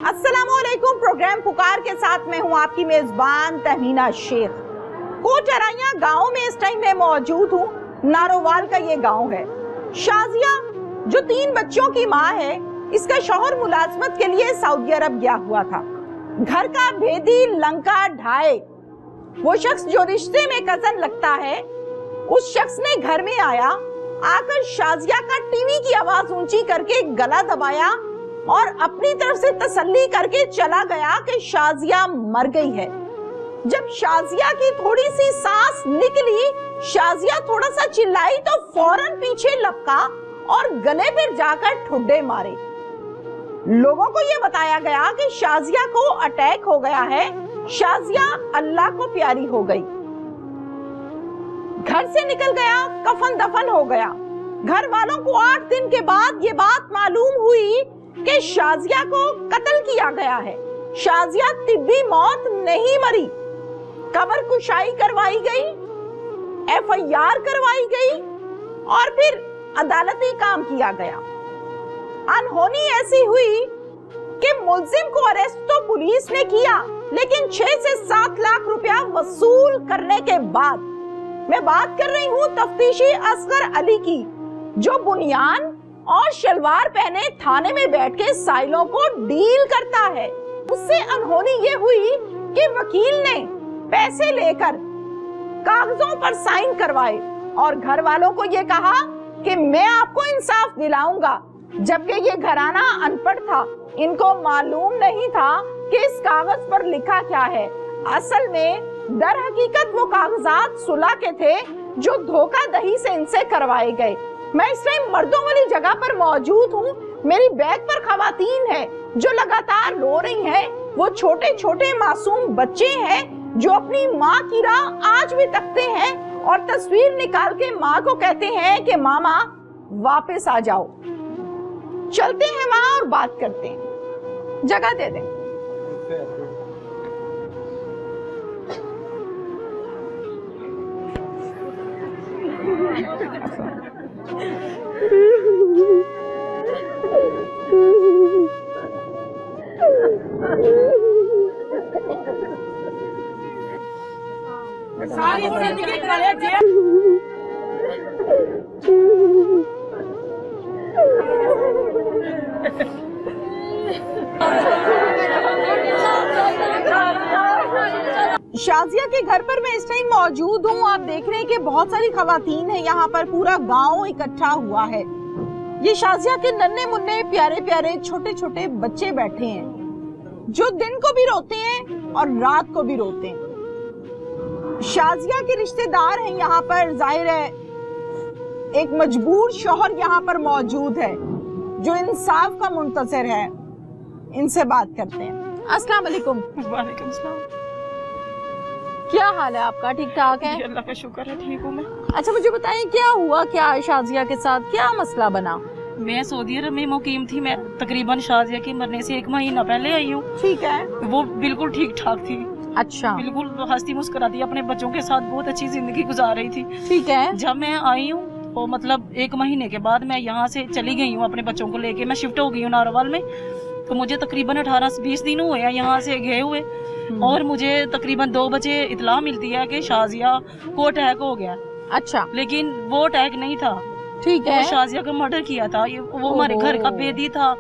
अस्सलामुअलैकुम। प्रोग्राम पुकार के साथ मैं हूं आपकी मेजबान तहमीना शेख। कोटराइया गांव में इस टाइम मैं मौजूद हूं। नारोवाल का ये गांव है। शाजिया जो 3 बच्चों की मां है, इसका शौहर मुलाजमत के लिए सऊदी अरब गया हुआ था। घर का भेदी लंका ढाए वो शख्स जो रिश्ते में कजन लगता है, उस शख्स ने घर में आकर शाजिया का टीवी की आवाज ऊंची करके गला दबाया और अपनी तरफ से तसल्ली करके चला गया कि शाजिया मर गई है। जब शाजिया की थोड़ी सी सांस निकली, शाजिया थोड़ा सा चिल्लाई तो फौरन पीछे लपका और गले पर जाकर ठुड्डे मारे। लोगों को यह बताया गया कि शाजिया को अटैक हो गया है। शाजिया अल्लाह को प्यारी हो गई, घर से निकल गया, कफन दफन हो गया। घर वालों को 8 दिन के बाद ये बात मालूम हुई कि शाजिया को कत्ल किया गया है। शाजिया तिब्बी मौत नहीं मरी, कब्र कुशाई करवाई गई, FIR करवाई गई और फिर अदालती काम किया गया। अनहोनी ऐसी हुई कि मुल्जिम को अरेस्ट तो पुलिस ने किया, लेकिन 6 से 7 लाख रुपया वसूल करने के बाद। मैं बात कर रही हूँ तफ्तीशी असगर अली की, जो बुनियान और शलवार पहने थाने में बैठ के साइलों को डील करता है। उससे अनहोनी ये हुई कि वकील ने पैसे लेकर कागजों पर साइन करवाए और घर वालों को ये कहा कि मैं आपको इंसाफ दिलाऊंगा, जबकि ये घराना अनपढ़ था। इनको मालूम नहीं था कि इस कागज पर लिखा क्या है। असल में दर हकीकत वो कागजात सुलह के थे जो धोखाधड़ी से इनसे करवाए गए। मैं इस टाइम मर्दों वाली जगह पर मौजूद हूँ। मेरी बैग पर खवातीन है जो लगातार रो रही हैं। वो छोटे छोटे मासूम बच्चे हैं जो अपनी माँ की राह आज भी तकते हैं और तस्वीर निकाल के माँ को कहते हैं कि मामा वापस आ जाओ। चलते हैं वहाँ और बात करते हैं। जगह दे दें। सारी जिंदगी करे जेल। शाजिया के घर पर मैं इस टाइम मौजूद हूँ। आप देख रहे हैं कि बहुत सारी खवातीन है यहाँ पर, पूरा गांव इकट्ठा हुआ है। ये शाजिया के नन्हे मुन्ने प्यारे प्यारे छोटे छोटे बच्चे बैठे हैं जो दिन को भी रोते हैं और रात को भी रोते हैं। शाजिया के रिश्तेदार हैं यहाँ पर। जाहिर है एक मजबूर शौहर यहाँ पर मौजूद है जो इंसाफ का मुंतजर है। इनसे बात करते हैं। अस्सलाम वालेकुम। वालेकुम सलाम। क्या हाल है आपका? ठीक ठाक है? अल्लाह का शुक्र है, ठीक हूँ मैं। अच्छा मुझे बताएं क्या हुआ, क्या शाजिया के साथ क्या मसला बना? मैं सऊदी अरब में मुकीम थी। मैं तकरीबन शाजिया के मरने से 1 महीना पहले आई हूँ। ठीक है। वो बिल्कुल ठीक ठाक थी। अच्छा। बिल्कुल हंसती मुस्कुराती अपने बच्चों के साथ बहुत अच्छी जिंदगी गुजार रही थी। ठीक है। जब मैं आई हूँ तो मतलब 1 महीने के बाद मैं यहाँ से चली गई हूँ अपने बच्चों को लेके। मैं शिफ्ट हो गई हूँ नारोवाल में। तो मुझे तकरीबन 18 से 20 दिन हुए हैं यहाँ से गए हुए और मुझे तकरीबन 2 बजे इतला मिलती है कि शाजिया को अटैक हो गया। अच्छा। लेकिन वो अटैक नहीं था। ठीक है। वो शाजिया का मर्डर किया था। वो हमारे घर का बेदी था,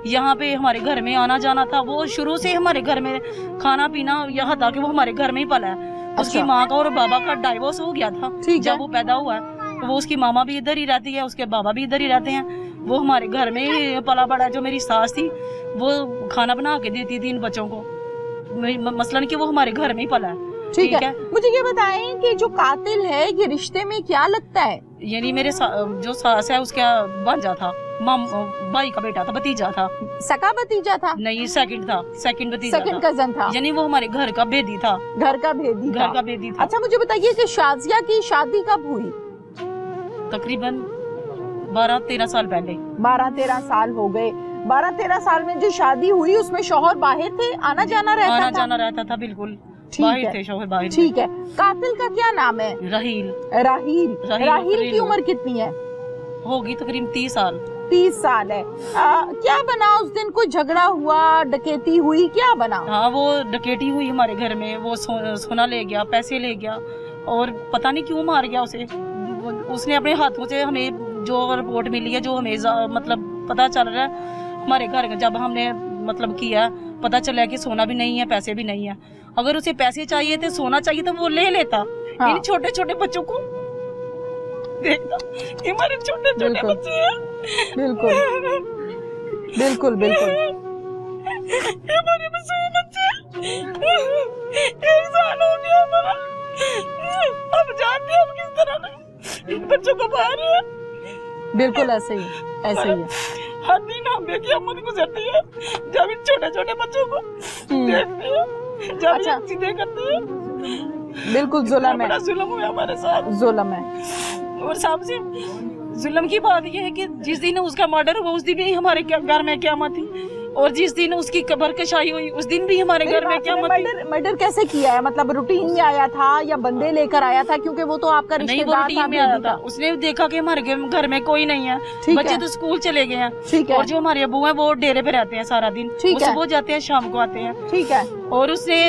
यहाँ पे हमारे घर में आना जाना था। वो शुरू से हमारे घर में खाना पीना यहाँ था कि वो हमारे घर में ही पला है। उसकी माँ का और बाबा का डाइवोर्स हो गया था जब वो पैदा हुआ है। तो वो उसकी मामा भी इधर ही रहती है, उसके बाबा भी इधर ही रहते हैं। वो हमारे घर में ही पला बड़ा। जो मेरी सास थी वो खाना बना के देती थी इन बच्चों को, मसलन कि वो हमारे घर में ही पला है। ठीक है। मुझे ये बताएं कि जो कातिल है ये रिश्ते में क्या लगता है? यानी मेरे जो सास है उसका भांजा था, भाई का बेटा था, भतीजा था। सका भतीजा था? नहीं, सेकंड था, सेकंड भतीजा, सेकंड कजन था। यानी वो हमारे घर का बेदी था। घर का भेदी था। घर का बेदी था। अच्छा मुझे बताइए कि शाजिया की शादी कब हुई? तकरीबन 12-13 साल पहले। 12-13 साल हो गए। 12-13 साल में जो शादी हुई उसमें शौहर बाहर थे, आना जाना रहता था? बिल्कुल बाहर थे शौहर, बाहर। ठीक है। कातिल का क्या नाम है? राहील। राहील की उम्र कितनी है? होगी तकरीबन 30 साल। 30 साल है। क्या बना उस दिन? कोई झगड़ा हुआ, डकैती हुई, क्या बना? हाँ, वो डकैती हुई हमारे घर में। वो सोना ले गया, पैसे ले गया और पता नहीं क्यों मार गया उसे। उसने अपने हाथों से, हमें जो रिपोर्ट मिली है, जो हमें मतलब पता चल रहा है, हमारे घर जब हमने मतलब किया, पता चला कि सोना भी नहीं है, पैसे भी नहीं है। अगर उसे पैसे चाहिए थे, सोना चाहिए तो वो ले लेता। हाँ। इन छोटे छोटे बच्चों को देखता, ये हमारे छोटे छोटे बच्चे हैं। बिल्कुल बिल्कुल बिल्कुल। ये हमारे मासूम बच्चे, 1 साल हो गया हमारा। अब जानते हैं हम किस तरह इन बच्चों को बाहर है। बिल्कुल ऐसे ही है। हर दिन हम देखिए हिम्मत गुजरती है जब इन छोटे छोटे बच्चों को देखते हैं, जब अच्छा। ये चीजें करते हैं। बिल्कुल जुल्म है, बड़ा जुल्म हुआ हमारे साथ। जुल्म है। और सबसे जुल्म की बात यह है कि जिस दिन उसका मर्डर हुआ उस दिन भी हमारे घर में क़यामत थी, और जिस दिन उसकी कब्र कशाई हुई उस दिन भी हमारे घर में क़यामत थी। मर्डर कैसे किया है? मतलब रूटीन में आया था या बंदे लेकर आया था? क्योंकि वो तो आपका नहीं, वो रिश्तेदार रूटीन में आया था। उसने देखा कि हमारे घर में कोई नहीं है, बच्चे तो स्कूल चले गए हैं। ठीक है। और जो हमारे अबू हैं वो डेरे पे रहते हैं सारा दिन। ठीक है। सुबह जाते हैं, शाम को आते हैं। ठीक है। और उसने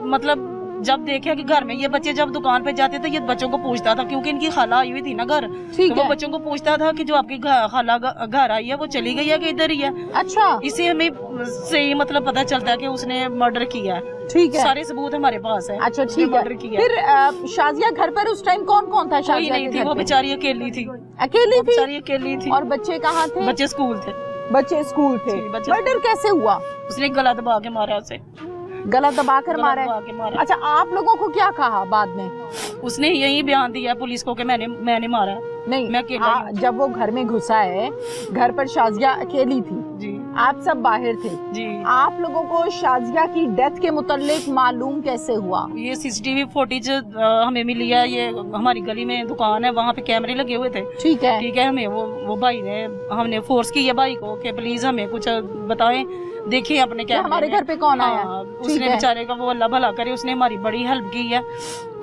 मतलब जब देखा कि घर में ये बच्चे जब दुकान पे जाते थे, ये बच्चों को पूछता था, क्योंकि इनकी खाला आई हुई थी ना घर, ठीक तो वो है। बच्चों को पूछता था कि जो आपकी खाला घर आई है वो चली गई है कि इधर ही है। अच्छा, इसे हमें सही मतलब पता चलता है कि उसने मर्डर किया है। ठीक है। सारे सबूत हमारे पास है। अच्छा, उसने ठीक है। मर्डर किया। फिर शाजिया घर पर उस टाइम कौन कौन था? कोई शाजिया नहीं के थी, घर वो पे? बेचारी अकेली थी। अकेली थी? बेचारी अकेली थी। और बच्चे कहाँ थे? बच्चे स्कूल थे। बच्चे स्कूल थे। जी, बच्चे मर्डर कैसे हुआ? उसने गला दबा के मारा उसे। गला दबाकर गला मारा दबा है? के मारा। अच्छा, आप लोगों को क्या कहा बाद में? उसने यही बयान दिया पुलिस को कि मैंने मारा। नहीं, मैं अकेला ही हूँ। जब वो घर में घुसा है, घर पर शाजिया अकेली थी, जी आप सब बाहर थे, जी। आप लोगों को शाजिया की डेथ के मुतालिक मालूम कैसे हुआ? ये सीसीटीवी फुटेज हमें मिली है। ये हमारी गली में दुकान है, वहाँ पे कैमरे लगे हुए थे। ठीक है। ठीक है। हमें वो भाई ने, हमने फोर्स की है भाई को कि प्लीज हमें कुछ बताएं, देखिए अपने कैमरे हमारे में। घर पे कौन आया? हाँ, ठीक उसने है। बेचारे का वो अल्लाह भला करे, उसने हमारी बड़ी हेल्प की है।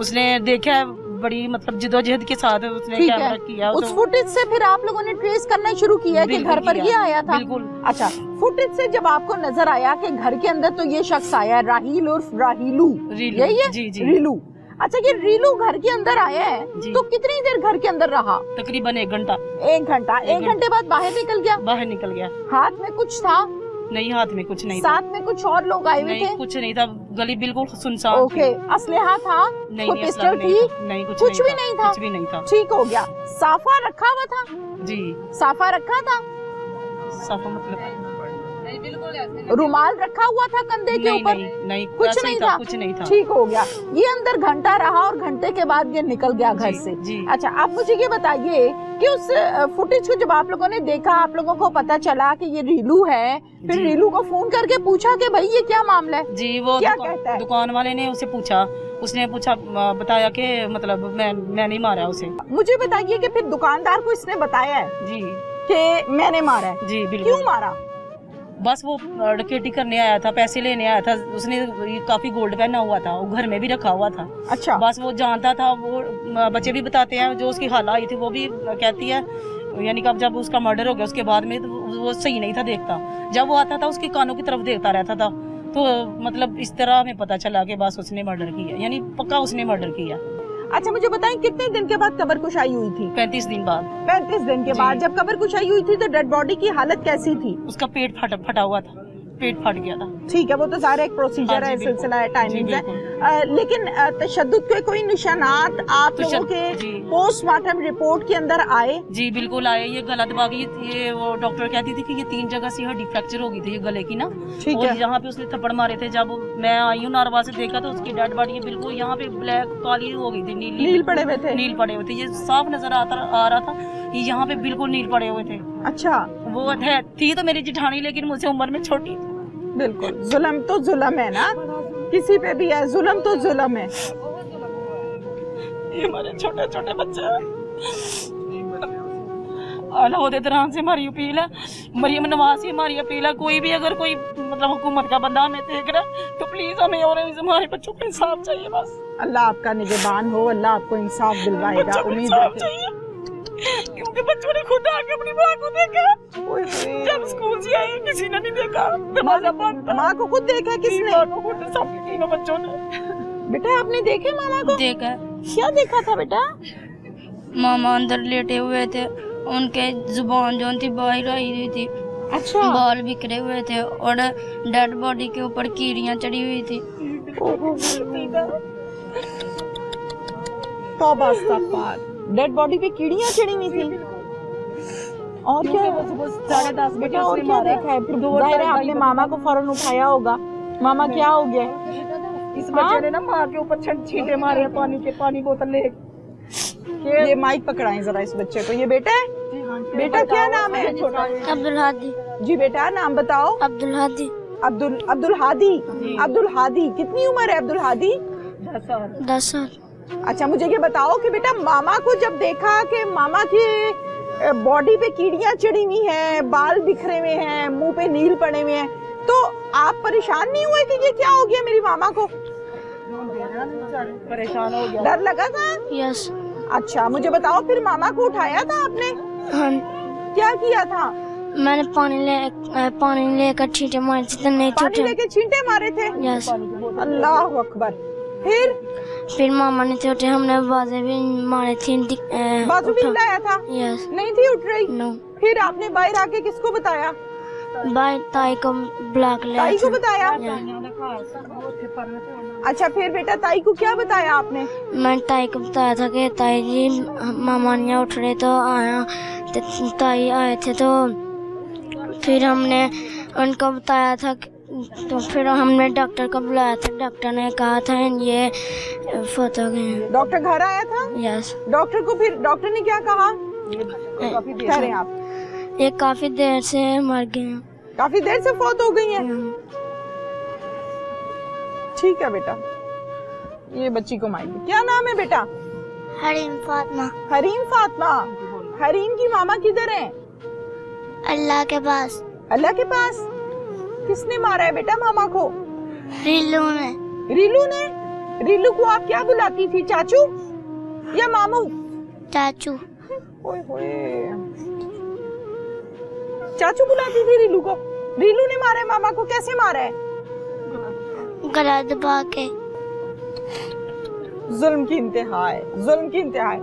उसने देखा है, बड़ी मतलब जिदोजहद के साथ उसने ठीक कैमरा है। किया। उस फुटेज से फिर आप लोगों ने ट्रेस करना शुरू किया कि बिल्कुल घर पर किया। ये आया था? बिल्कुल। अच्छा, फुटेज से जब आपको नजर आया कि घर के अंदर तो ये शख्स आया, राहील उर्फ राहीलू, रीलू। यही है? जी जी। रीलू। अच्छा, ये रीलू घर के अंदर आया है जी। तो कितनी देर घर के अंदर रहा? तकरीबन 1 घंटा। 1 घंटा। 1 घंटे बाद बाहर निकल गया? बाहर निकल गया। हाथ में कुछ था? नहीं, हाथ में कुछ नहीं था। साथ में कुछ और लोग आए हुए नहीं, थे? कुछ नहीं था। गली बिल्कुल सुनसान थी। ओके। असलहा था? नहीं, कोई नहीं, पिस्टल असला थी? नहीं था। नहीं, कुछ भी नहीं था? कुछ भी नहीं था। ठीक हो गया। साफा रखा हुआ था? जी। साफा रखा था? साफा मतलब रुमाल रखा हुआ था कंधे के नहीं, ऊपर? नहीं, कुछ ऐसा ही नहीं था? कुछ नहीं था। ठीक हो गया। ये अंदर घंटा रहा और घंटे के बाद ये निकल गया घर जी, से। जी। अच्छा, आप मुझे ये बताइए कि उस फुटेज को जब आप लोगों ने देखा, आप लोगों को पता चला कि ये रीलू है, फिर जी। रीलू को फोन करके पूछा कि भाई ये क्या मामला है? जी, वो क्या कहता है? दुकान वाले ने उसे पूछा। उसने बताया कि मतलब मैं नहीं मारा उसे। मुझे बताइए कि फिर दुकानदार को इसने बताया है जी कि मैंने मारा है? जी बिल्कुल। क्यों मारा? बस वो डकैती करने आया था, पैसे लेने आया था। उसने ये काफी गोल्ड पहना हुआ था, वो घर में भी रखा हुआ था। अच्छा। बस वो जानता था। वो बच्चे भी बताते हैं, जो उसकी खाला आई थी वो भी कहती है, यानी कि अब जब उसका मर्डर हो गया उसके बाद में, तो वो सही नहीं था देखता। जब वो आता था उसके कानों की तरफ देखता रहता था। तो मतलब इस तरह हमें पता चला कि बस उसने मर्डर किया, यानी पक्का उसने मर्डर किया। अच्छा, मुझे बताएं कितने दिन के बाद कब्र कुशाई हुई थी? 35 दिन बाद। 35 दिन के जी। बाद जब कब्र कुशाई हुई थी तो डेड बॉडी की हालत कैसी थी? उसका पेट फटा हुआ था, पेट फट गया था। ठीक है, वो तो सारा एक प्रोसीजर हाँ है, जी, सिलसिला है, जी, टाइमिंग है। बिल्कुल। लेकिन तशद्दुद के कोई निशानात आप लोगों के जी। पोस्टमार्टम रिपोर्ट के अंदर आए? जी बिल्कुल आए। ये गला दबा के ये वो डॉक्टर कहती थी कि ये 3 जगह से हड्डी फ्रैक्चर हो गई थी ये गले की ना। ठीक और है। यहाँ पे उसने थप्पड़ मारे थे। जब मैं आई हूँ नारवा से देखा तो उसकी डेड बॉडी बिल्कुल यहाँ पे ब्लैक काली हो गई थी, नील पड़े हुए थे? नील पड़े हुए थे। ये साफ नजर आ रहा था कि यहाँ पे बिल्कुल नील पड़े हुए थे। अच्छा। वो थी तो मेरी जिठानी, लेकिन मुझसे उम्र में छोटी थी। बिल्कुल। जुल्म तो जुल्म है ना, किसी पे भी है, जुल्म तो जुल्म है। ये हमारे छोटे छोटे बच्चे हैं। आला दौरान से हमारी अपील है, मरियम नवाज से हमारी अपील है, कोई भी अगर कोई मतलब हुकूमत का बंदा हमें देख रहा है तो प्लीज हमें और हमारे बच्चों को इंसाफ चाहिए बस। अल्लाह आपका निगहबान हो, अल्लाह आपको इंसाफ दिलवाएगा, बच्चों को उम्मीद इंसाफ रखें। चाहिए, क्योंकि बच्चों ने खुद आके अपनी माँ को देखा। जब स्कूल से आई किसी ने नहीं देखा, दरवाजा बंद था। माँ को खुद देखा किसने? माँ को खुद, सब तीनों बच्चों ने। बेटा आपने देखे मामा को? देखा। क्या देखा था बेटा? मामा अंदर लेटे हुए थे, उनके जुबान जो थी बाहर आई हुई थी, अच्छा। बाल बिखरे हुए थे और डेड बॉडी के ऊपर कीड़ियां चढ़ी हुई थी। तौबा इस्तगफार। डेड बॉडी पे कीड़ियां चढ़ी हुई थी। और क्या? 10:30 बेटा और क्या देखा है? फिर जाहिर है आपने मामा को फौरन उठाया होगा। मामा क्या हो गया? इस बच्चे ने ना माँ के ऊपर छींटे मारे हैं, पानी बोतल ले। ये माइक पकड़ाएं जरा इस बच्चे को। ये बेटा है? बेटा क्या नाम है? अब्दुल हादी। जी बेटा नाम बताओ। अब्दुल हादी। अब्दुल हादी। अब्दुल हादी कितनी उम्र है अब्दुल हादी? 10 साल। अच्छा मुझे ये बताओ कि बेटा मामा को जब देखा कि मामा की बॉडी पे कीड़ियां चढ़ी हुई हैं, बाल बिखरे हुए हैं, मुंह पे नील पड़े हुए हैं, तो आप परेशान नहीं हुए कि ये क्या हो गया मेरी मामा को? परेशान हो गया। डर लगा था? यस। अच्छा मुझे बताओ फिर मामा को उठाया था आपने? हाँ। क्या किया था? मैंने पानी लेकर छींटे मारे थे तो नहीं पानी छूटे। लेके छींटे मारे थे? यस। अल्लाह अकबर। फिर मामा ने छूटे, हमने बाजें भी मारे थे। बाजू भी हिलाया था? यस। नहीं थी उठ रही? नो। फिर आपने बाहर आके किसको बताया? बाई ताई को ब्लॉक ले। ताई को बताया? अच्छा फिर बेटा ताई को क्या बताया आपने? मैंने ताई को बताया था कि ताई जी मामा नहीं उठ रहे, तो आया तो ताई आए थे, तो फिर हमने उनको बताया था तो फिर हमने डॉक्टर को बुलाया था। डॉक्टर ने कहा था ये फोटो गए। डॉक्टर घर आया था? यस। डॉक्टर को फिर डॉक्टर ने क्या कहा? ठहरे आप। ये काफी देर से मर गए हैं। काफी देर से फौत हो गई है? ठीक है बेटा, ये बच्ची को माइक। क्या नाम है बेटा? हरीम फातिमा। हरीम फातिमा। हरीम की मामा किधर है? अल्लाह के पास। अल्लाह के पास। किसने मारा है बेटा मामा को? रिलू ने। रीलू ने? रीलू को आप क्या बुलाती थी, चाचू या मामू? चाचू। ओए होए, चाचू बुलाती थी रीलू को। रीलू ने मारा है मामा को? कैसे मारा है? गला दबा के। जुल्म की इंतहा है, जुल्म की इंतहा है।